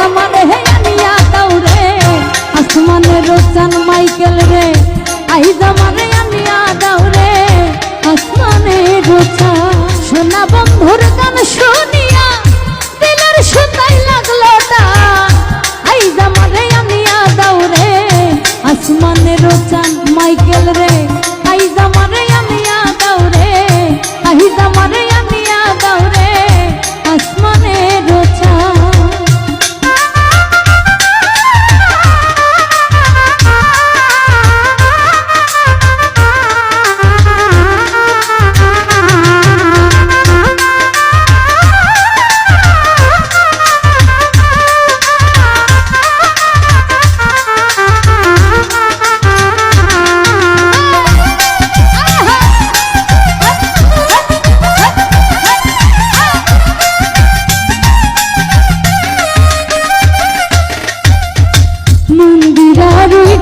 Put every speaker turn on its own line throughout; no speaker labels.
জামারে হে আনিয়া দাউরে আসমানের চান মাইকেল রে আই জামারে আনিয়া দাউরে আসমানের চান সোনা বন্ধুর গান শুনিয়া দিলের সুতাই লাগলো টান আই জামারে আনিয়া দাউরে আসমানের চান মাইকেল রে আই জামারে আনিয়া দাউরে আই জামারে আনিয়া দাউরে আসমানের চান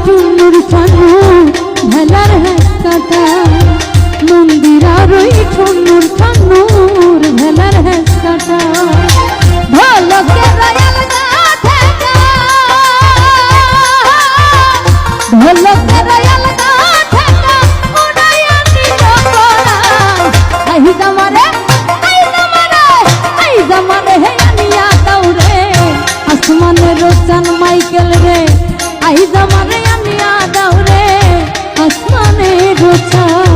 টুনুর চানু ভেলার হাত কাটা মন্দিরার ওই টুনুর চানুর ভেলার হাত কাটা ঢোলকে রয়াল গাথা ঢোলকে রয়াল গাথা উড়াইয়া নিল গোড়া আই জামারে আই জামারে হে আনিয়া দাউরে আসমানের চান মাইকেল রে আই জামারে আনিয়া দাউরে আসমানের চান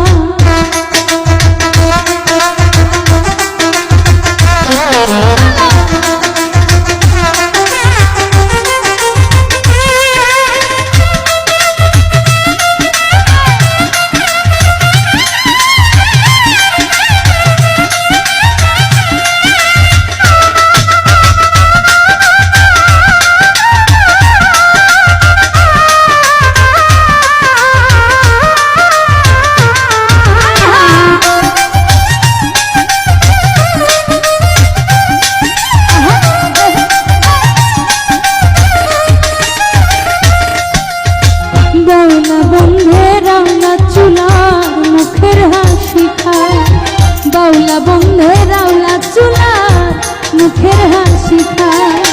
বাউলা বন্ধে রাউলা চুলার মুখের হাসি খায়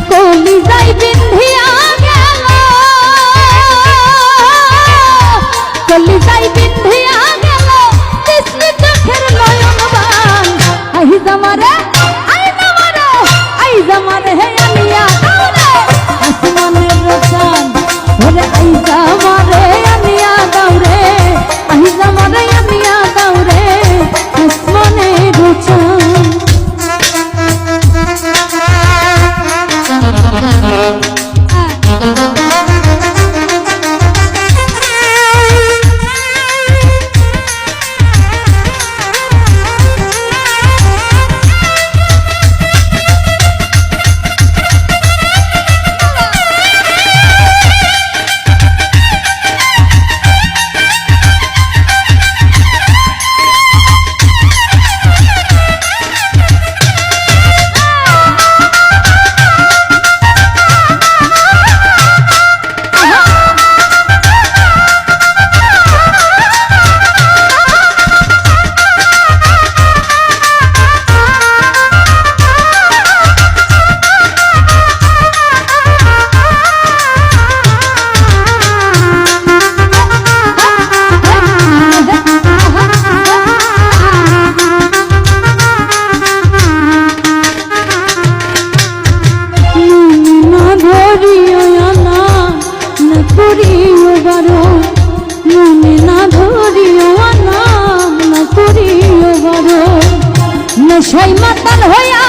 কলি যাই বিন্ধিয়া গেল কলি যাই বিন্ধিয়া গেল কৃষ্ণ চোখের নয়ন বান আই জামারে আই জামারে হে আনিয়া দাউরে আসমানের চান ওরে আই জামারে আনিয়া দাউরে আই জামারে আনিয়া দাউরে আসমানের চান নেশায় মাতাল হইয়া